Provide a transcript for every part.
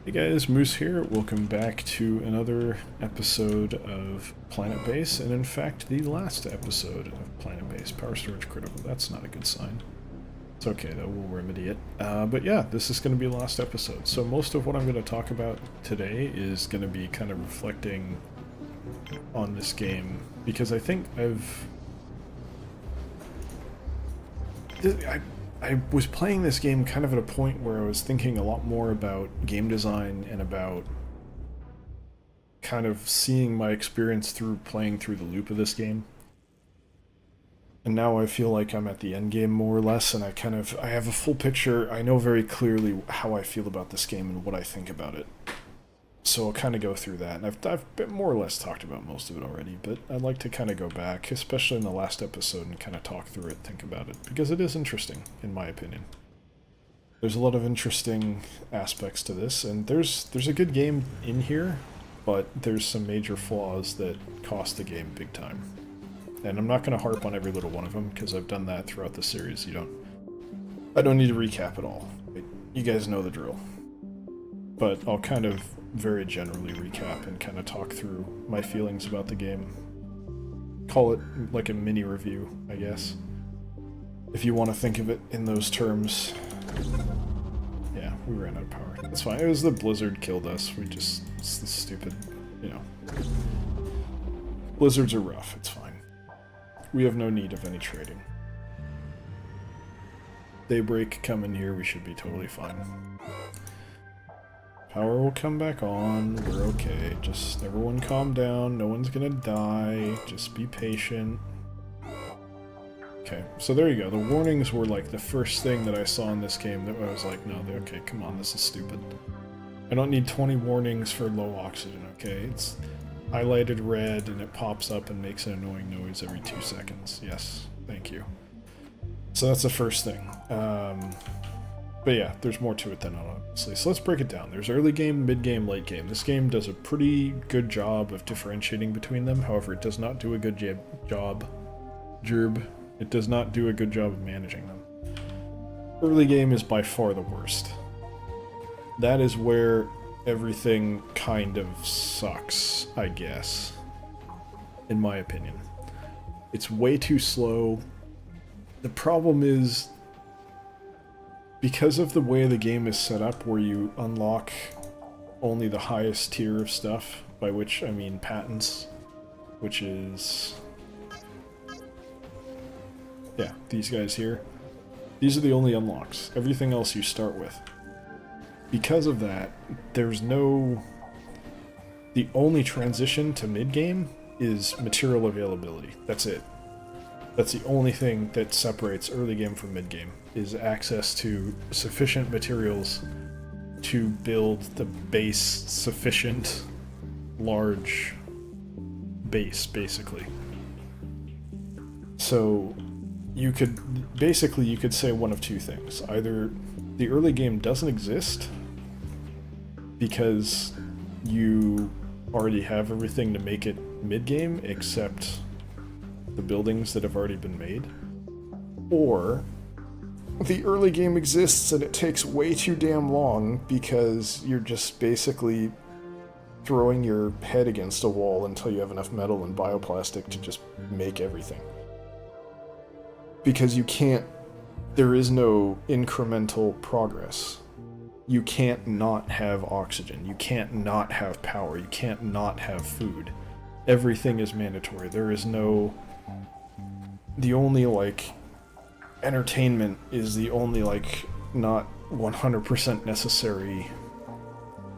Hey guys, Moose here. Welcome back to another episode of Planetbase, and in fact, the last episode of Planetbase. Power storage critical. That's not a good sign. It's okay though, we'll remedy it. But yeah, this is going to be the last episode. So most of what I'm going to talk about today is going to be kind of reflecting on this game, because I think I was playing this game kind of at a point where I was thinking a lot more about game design and about kind of seeing my experience through playing through the loop of this game. And now I feel like I'm at the end game more or less, and I have a full picture. I know very clearly how I feel about this game and what I think about it. So I'll kind of go through that, and I've been more or less talked about most of it already, but I'd like to kind of go back, especially in the last episode, and kind of talk through it, think about it, because it is interesting, in my opinion. There's a lot of interesting aspects to this, and there's a good game in here, but there's some major flaws that cost the game big time. And I'm not going to harp on every little one of them, because I've done that throughout the series. I don't need to recap it all. You guys know the drill. But I'll kind of very generally recap and kind of talk through my feelings about the game. Call it like a mini review, I guess. If you want to think of it in those terms. Yeah, we ran out of power. That's fine. It was the blizzard killed us. It's the stupid, Blizzards are rough, it's fine. We have no need of any trading. Daybreak coming here, we should be totally fine. Power will come back on, we're okay. Just everyone calm down, no one's gonna die, just be patient. Okay, so there you go. The warnings were like the first thing that I saw in this game that I was like, no, okay, come on, this is stupid. I don't need 20 warnings for low oxygen, okay? It's highlighted red and it pops up and makes an annoying noise every 2 seconds. Yes, thank you. So that's the first thing. But yeah, there's more to it than that, obviously. So let's break it down. There's early game, mid game, late game. This game does a pretty good job of differentiating between them. However, it does not do a good job. It does not do a good job of managing them. Early game is by far the worst. That is where everything kind of sucks, I guess. In my opinion. It's way too slow. The problem is, because of the way the game is set up, where you unlock only the highest tier of stuff, by which I mean patents, which is... yeah, these guys here. These are the only unlocks. Everything else you start with. Because of that, there's no... the only transition to mid-game is material availability. That's it. That's the only thing that separates early game from mid game, is access to sufficient materials to build the base, sufficient large base, basically. So you could say one of two things. Either the early game doesn't exist because you already have everything to make it mid game except the buildings that have already been made, or the early game exists and it takes way too damn long because you're just basically throwing your head against a wall until you have enough metal and bioplastic to just make everything. Because there is no incremental progress. You can't not have oxygen, you can't not have power, you can't not have food. Everything is mandatory. There is no... the only, entertainment is the only, not 100% necessary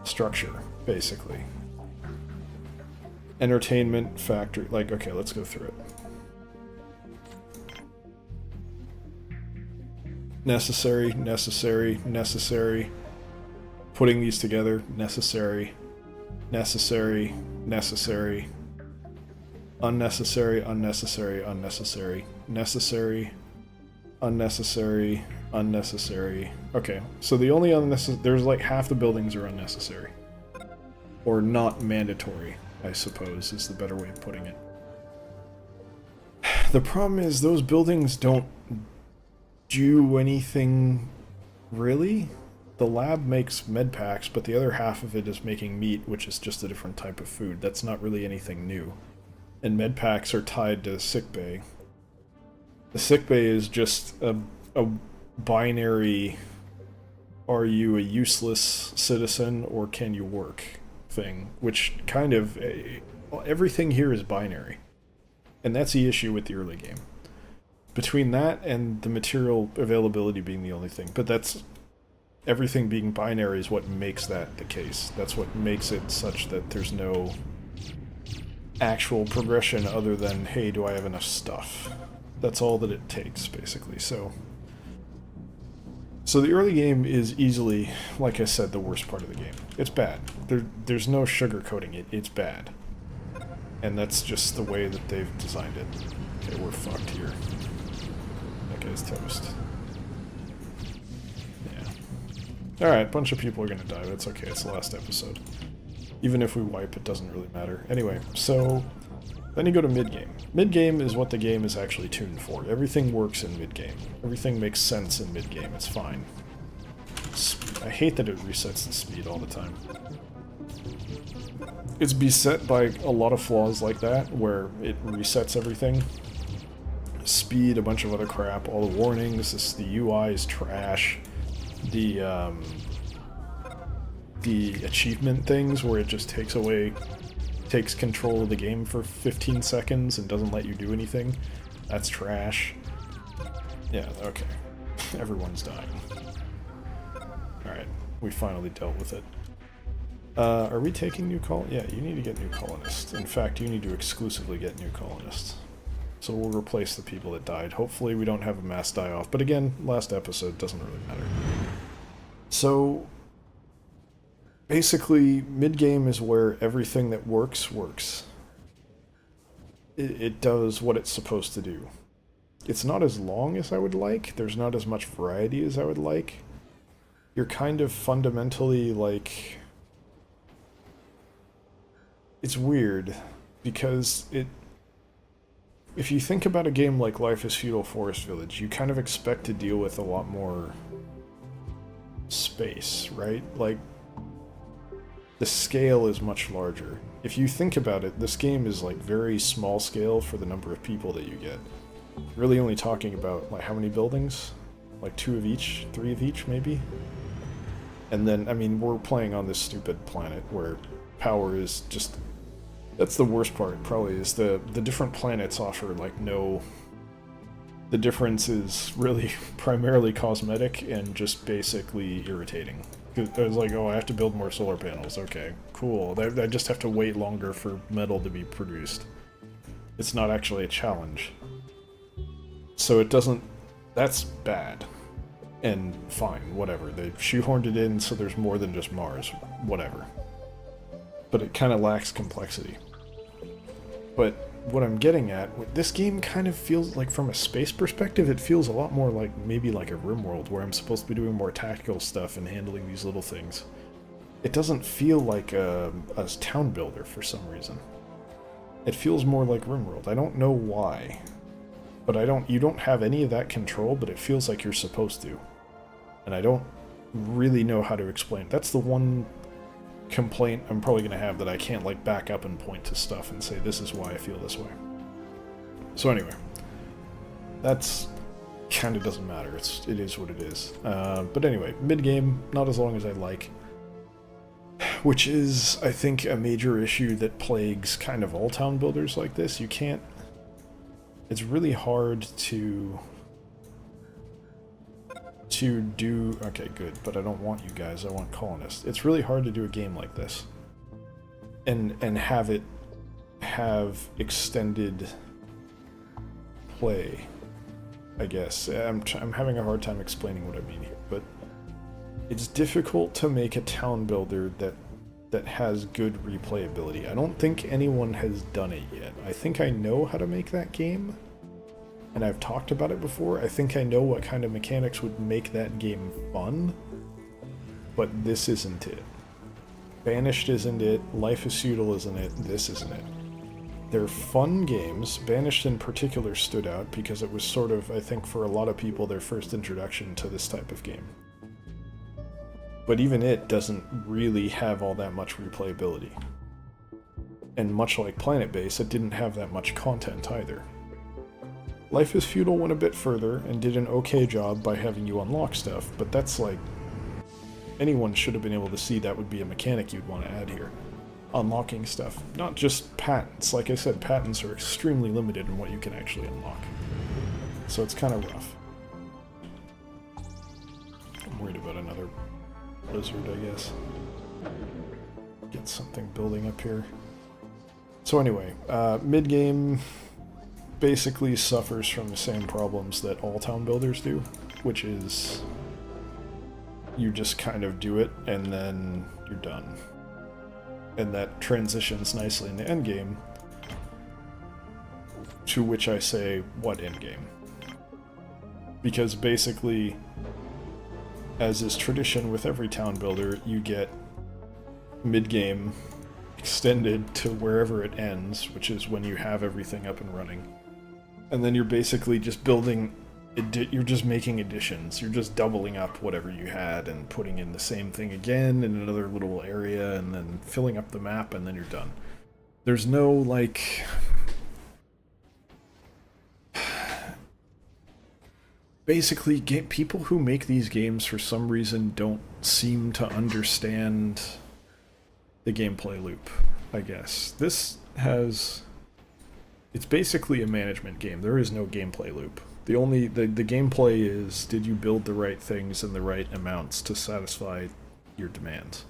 structure, basically. Entertainment factor, okay, let's go through it. Necessary, necessary, necessary. Putting these together, necessary, necessary, necessary. Unnecessary, unnecessary, unnecessary, necessary, unnecessary, unnecessary. Okay, so the only unnecessary... there's half the buildings are unnecessary. Or not mandatory, I suppose, is the better way of putting it. The problem is those buildings don't do anything, really. the lab makes med packs, but the other half of it is making meat, which is just a different type of food. That's not really anything new. And med packs are tied to sickbay. The sickbay is just a binary, are you a useless citizen or can you work thing, which kind of, everything here is binary. And that's the issue with the early game. Between that and the material availability being the only thing, but that's, everything being binary is what makes that the case. That's what makes it such that there's no actual progression other than, hey, do I have enough stuff? That's all that it takes, basically. So the early game is easily, like I said, the worst part of the game. It's bad. There's no sugarcoating it. It's bad. And that's just the way that they've designed it. Okay, we're fucked here. That guy's toast. Yeah. Alright, bunch of people are gonna die. That's okay. It's the last episode. Even if we wipe, it doesn't really matter. Anyway, so then you go to mid-game. Mid-game is what the game is actually tuned for. Everything works in mid-game. Everything makes sense in mid-game. It's fine. I hate that it resets the speed all the time. It's beset by a lot of flaws like that, where it resets everything. Speed, a bunch of other crap, all the warnings, the UI is trash. The achievement things, where it just takes control of the game for 15 seconds and doesn't let you do anything. That's trash. Yeah, okay. Everyone's dying. Alright, we finally dealt with it. Are we taking new Yeah, you need to get new colonists. In fact, you need to exclusively get new colonists. So we'll replace the people that died. Hopefully we don't have a mass die-off. But again, last episode doesn't really matter. So basically, mid-game is where everything that works. It does what it's supposed to do. It's not as long as I would like. There's not as much variety as I would like. You're kind of fundamentally, like... It's weird, because if you think about a game like Life is Feudal Forest Village, you kind of expect to deal with a lot more space, right? Like, the scale is much larger. If you think about it, this game is like very small scale for the number of people that you get. Really only talking about, like, how many buildings? Like 2 of each? 3 of each, maybe? And then, I mean, we're playing on this stupid planet where power is just... That's the worst part, probably, is the different planets offer, like, no... The difference is really primarily cosmetic and just basically irritating. I was like, oh, I have to build more solar panels. Okay, cool. I just have to wait longer for metal to be produced. It's not actually a challenge. So it doesn't... That's bad. And fine, whatever. They shoehorned it in so there's more than just Mars. Whatever. But it kind of lacks complexity. But what I'm getting at, this game kind of feels like, from a space perspective, it feels a lot more like maybe like a RimWorld, where I'm supposed to be doing more tactical stuff and handling these little things. It doesn't feel like a town builder for some reason. It feels more like RimWorld. I don't know why. But you don't have any of that control, but it feels like you're supposed to. And I don't really know how to explain. That's the one complaint I'm probably going to have, that I can't, like, back up and point to stuff and say, this is why I feel this way. So anyway, that's kind of doesn't matter. It is what it is. But anyway, mid-game, not as long as I'd like. Which is, I think, a major issue that plagues kind of all town builders like this. You can't... It's really hard to do... Okay, good, but I don't want you guys, I want colonists. It's really hard to do a game like this. And have it have extended play, I guess. I'm having a hard time explaining what I mean here, but it's difficult to make a town builder that has good replayability. I don't think anyone has done it yet. I think I know how to make that game, and I've talked about it before. I think I know what kind of mechanics would make that game fun, but this isn't it. Banished isn't it, Life is Feudal isn't it, this isn't it. They're fun games. Banished in particular stood out because it was sort of, I think for a lot of people, their first introduction to this type of game. But even it doesn't really have all that much replayability. And much like Planetbase, it didn't have that much content either. Life is Feudal went a bit further and did an okay job by having you unlock stuff, but that's like... anyone should have been able to see that would be a mechanic you'd want to add here. Unlocking stuff, not just patents. Like I said, patents are extremely limited in what you can actually unlock. So it's kind of rough. I'm worried about another blizzard, I guess. Get something building up here. So anyway, mid-game basically suffers from the same problems that all town builders do, which is you just kind of do it and then you're done. And that transitions nicely in the endgame, to which I say, what endgame? Because basically, as is tradition with every town builder, you get mid-game extended to wherever it ends, which is when you have everything up and running. And then you're basically just building, you're just making additions. You're just doubling up whatever you had and putting in the same thing again in another little area and then filling up the map and then you're done. There's no, like... basically, people who make these games for some reason don't seem to understand the gameplay loop, I guess. This has... it's basically a management game. There is no gameplay loop. The gameplay is, did you build the right things in the right amounts to satisfy your demands?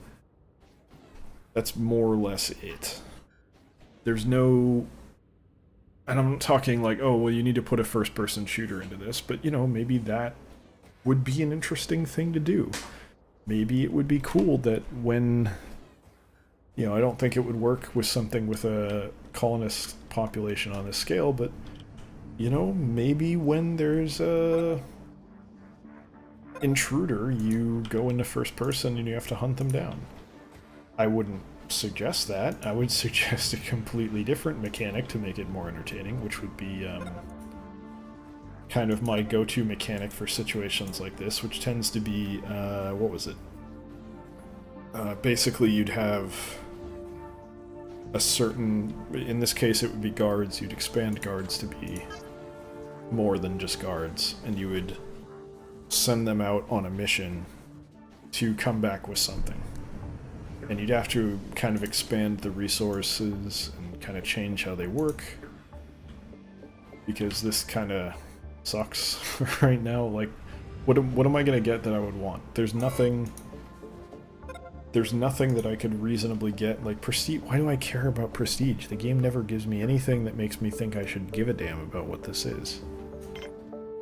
That's more or less it. There's no... and I'm not talking like, oh, well, you need to put a first-person shooter into this, but, you know, maybe that would be an interesting thing to do. Maybe it would be cool that when... you know, I don't think it would work with something with a colonist population on this scale, but, you know, maybe when there's a intruder, you go into first person and you have to hunt them down. I wouldn't suggest that. I would suggest a completely different mechanic to make it more entertaining, which would be kind of my go-to mechanic for situations like this, which tends to be, what was it? Basically, you'd have a certain, in this case it would be guards, you'd expand guards to be more than just guards, and you would send them out on a mission to come back with something. And you'd have to kind of expand the resources and kind of change how they work, because this kind of sucks right now. Like, what am I going to get that I would want? There's nothing that I could reasonably get. Like, prestige, why do I care about prestige? The game never gives me anything that makes me think I should give a damn about what this is.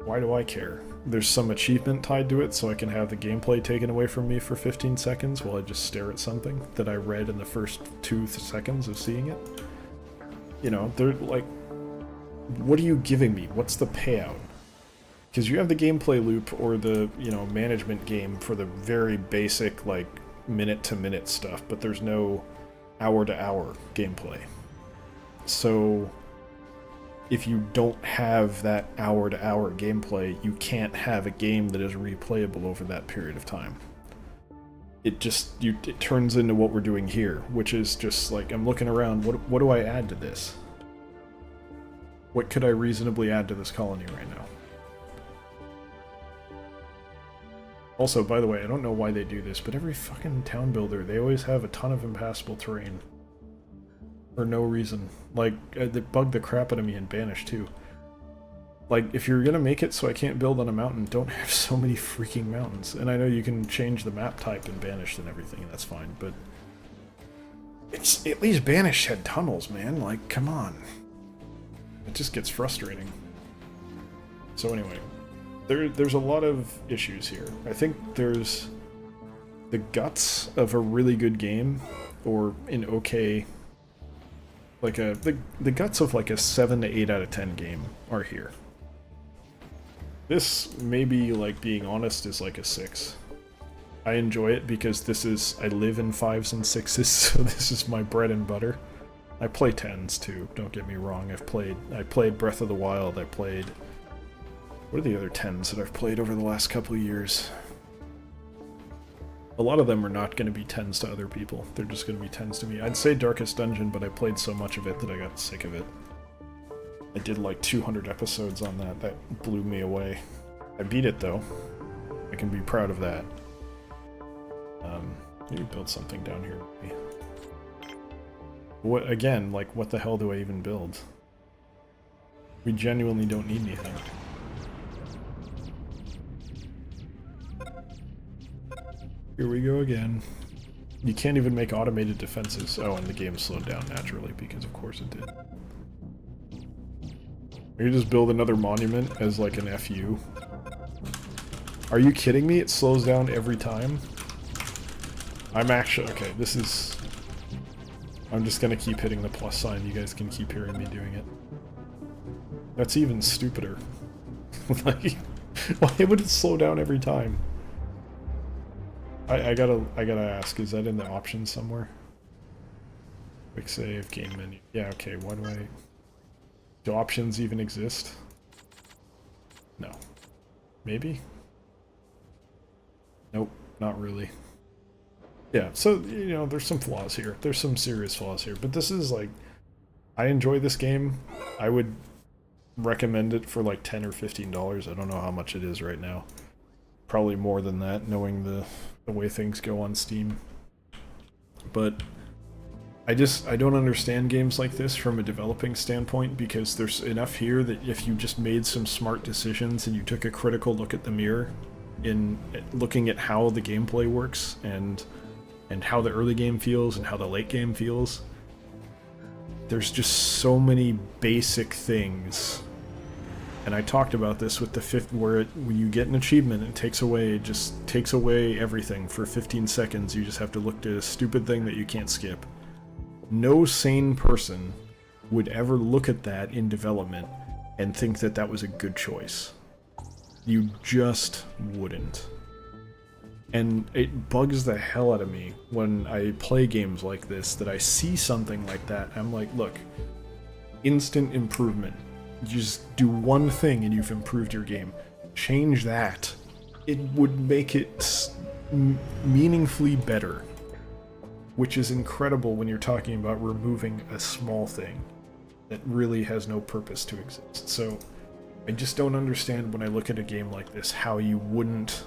Why do I care? There's some achievement tied to it, so I can have the gameplay taken away from me for 15 seconds while I just stare at something that I read in the first 2 seconds of seeing it. You know, they're like, what are you giving me? What's the payout? Because you have the gameplay loop or the, you know, management game for the very basic, like, minute-to-minute stuff, but there's no hour-to-hour gameplay. So if you don't have that hour-to-hour gameplay, you can't have a game that is replayable over that period of time. It just, it turns into what we're doing here, which is just like, I'm looking around, what do I add to this? What could I reasonably add to this colony right now? Also, by the way, I don't know why they do this, but every fucking town builder, they always have a ton of impassable terrain. For no reason. Like, they bug the crap out of me in Banished, too. Like, if you're gonna make it so I can't build on a mountain, don't have so many freaking mountains. And I know you can change the map type in Banished and everything, and that's fine, but... it's, at least Banished had tunnels, man. Like, come on. It just gets frustrating. So anyway, there's a lot of issues here. I think there's the guts of a really good game, or an okay... like the guts of like a 7 to 8 out of 10 game are here. This, maybe, like, being honest, is like a 6. I enjoy it because this is, I live in 5s and 6s, so this is my bread and butter. I play 10s too, don't get me wrong. I played Breath of the Wild, I played... what are the other 10s that I've played over the last couple of years? A lot of them are not going to be 10s to other people. They're just going to be 10s to me. I'd say Darkest Dungeon, but I played so much of it that I got sick of it. I did like 200 episodes on that. That blew me away. I beat it though. I can be proud of that. Maybe build something down here. Maybe. What again? Like, what the hell do I even build? We genuinely don't need anything. Here we go again. You can't even make automated defenses. Oh, and the game slowed down naturally because of course it did. You just build another monument as like an FU. Are you kidding me? It slows down every time? I'm actually... Okay, this is... I'm just gonna keep hitting the plus sign. You guys can keep hearing me doing it. That's even stupider. Like, why would it slow down every time? I gotta ask, is that in the options somewhere? Quick save, game menu. Yeah, okay, why do I... Do options even exist? No. Maybe? Nope, not really. Yeah, so, you know, there's some flaws here. There's some serious flaws here. But this is, like... I enjoy this game. I would recommend it for, like, $10 or $15. I don't know how much it is right now. Probably more than that, knowing the way things go on Steam. But... I don't understand games like this from a developing standpoint, because there's enough here that if you just made some smart decisions and you took a critical look at the mirror in looking at how the gameplay works and how the early game feels and how the late game feels, there's just so many basic things. And I talked about this with the fifth, where when you get an achievement, it takes away everything for 15 seconds. You just have to look at a stupid thing that you can't skip. No sane person would ever look at that in development and think that that was a good choice. You just wouldn't. And it bugs the hell out of me when I play games like this, that I see something like that. I'm like, look, instant improvement. You just do one thing and you've improved your game. Change that. It would make it meaningfully better. Which is incredible when you're talking about removing a small thing that really has no purpose to exist. So I just don't understand when I look at a game like this how you wouldn't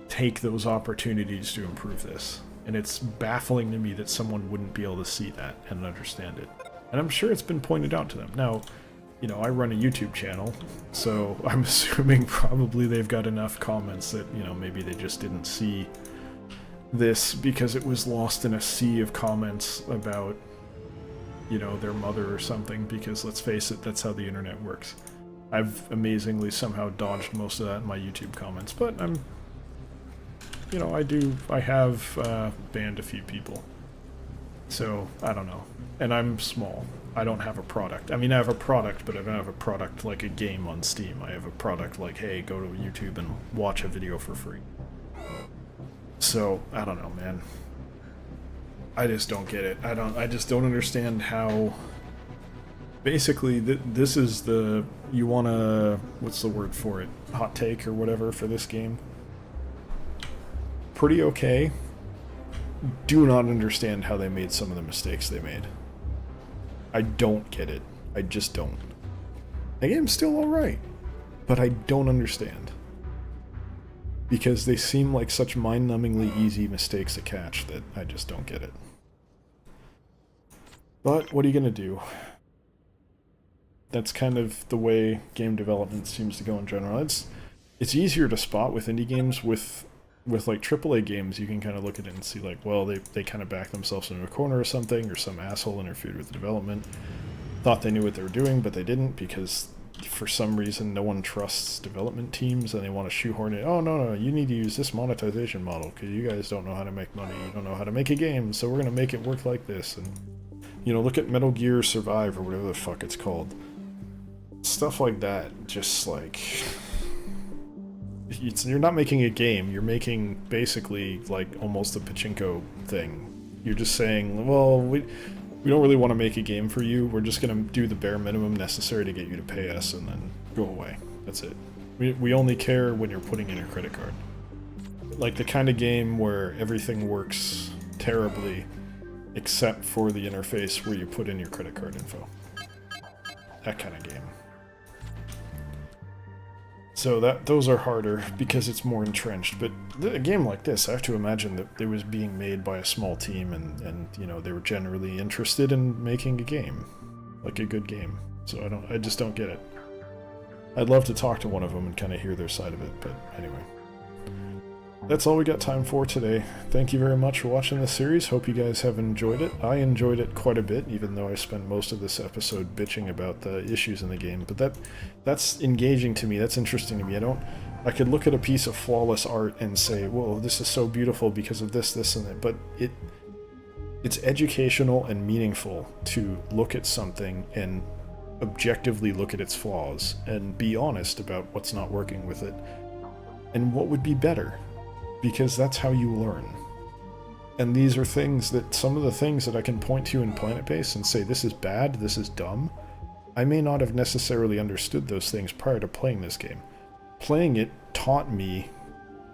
take those opportunities to improve this. And it's baffling to me that someone wouldn't be able to see that and understand it. And I'm sure it's been pointed out to them. Now, you know, I run a YouTube channel, so I'm assuming probably they've got enough comments that, you know, maybe they just didn't see this because it was lost in a sea of comments about, you know, their mother or something, because let's face it, that's how the internet works. I've amazingly somehow dodged most of that in my YouTube comments, but I'm, you know, I have banned a few people. So, I don't know. And I'm small. I don't have a product. I mean, I have a product, but I don't have a product like a game on Steam. I have a product like, hey, go to YouTube and watch a video for free. So, I don't know, man. I just don't get it. I just don't understand how... Basically, this is the... You wanna... What's the word for it? Hot take or whatever for this game? Pretty okay. Do not understand how they made some of the mistakes they made. I don't get it. I just don't. The game's still alright. But I don't understand. Because they seem like such mind-numbingly easy mistakes to catch that I just don't get it. But what are you gonna do? That's kind of the way game development seems to go in general. It's easier to spot with indie games. With like AAA games, you can kind of look at it and see like, well, they kind of back themselves into a corner or something, or some asshole interfered with the development, thought they knew what they were doing, but they didn't, because for some reason no one trusts development teams and they want to shoehorn it. Oh, no, you need to use this monetization model because you guys don't know how to make money, you don't know how to make a game, so we're going to make it work like this. And, you know, look at Metal Gear Survive or whatever the fuck it's called. Stuff like that, just like... You're not making a game, you're making basically like almost a pachinko thing. You're just saying, well, we don't really want to make a game for you, we're just going to do the bare minimum necessary to get you to pay us and then go away. That's it. We only care when you're putting in your credit card. Like the kind of game where everything works terribly except for the interface where you put in your credit card info. That kind of game. So those are harder because it's more entrenched. But a game like this, I have to imagine that it was being made by a small team, and you know, they were generally interested in making a game, like a good game. So I just don't get it. I'd love to talk to one of them and kind of hear their side of it, but anyway. That's all we got time for today. Thank you very much for watching this series. Hope you guys have enjoyed it. I enjoyed it quite a bit, even though I spent most of this episode bitching about the issues in the game. But that's engaging to me. That's interesting to me. I could look at a piece of flawless art and say, "Whoa, this is so beautiful because of this, this, and that." But it's educational and meaningful to look at something and objectively look at its flaws and be honest about what's not working with it and what would be better. Because that's how you learn. And these are things that, some of the things that I can point to in Planetbase and say, this is bad, this is dumb, I may not have necessarily understood those things prior to playing this game. Playing it taught me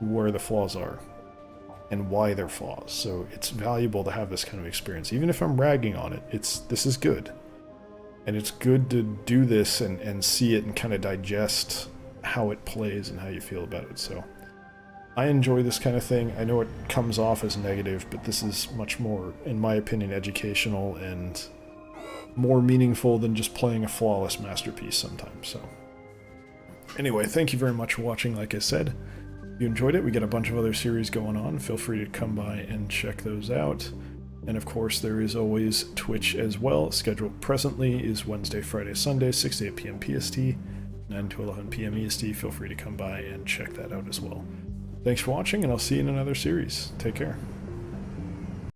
where the flaws are and why they're flaws. So it's valuable to have this kind of experience. Even if I'm ragging on it, this is good. And it's good to do this and see it and kind of digest how it plays and how you feel about it. So I enjoy this kind of thing. I know it comes off as negative, but this is much more, in my opinion, educational and more meaningful than just playing a flawless masterpiece sometimes. So anyway, thank you very much for watching. Like I said, if you enjoyed it, we got a bunch of other series going on. Feel free to come by and check those out. And of course, there is always Twitch as well. Scheduled presently is Wednesday, Friday, Sunday, 6 to 8 p.m. PST, 9 to 11 p.m. EST. Feel free to come by and check that out as well. Thanks for watching, and I'll see you in another series. Take care.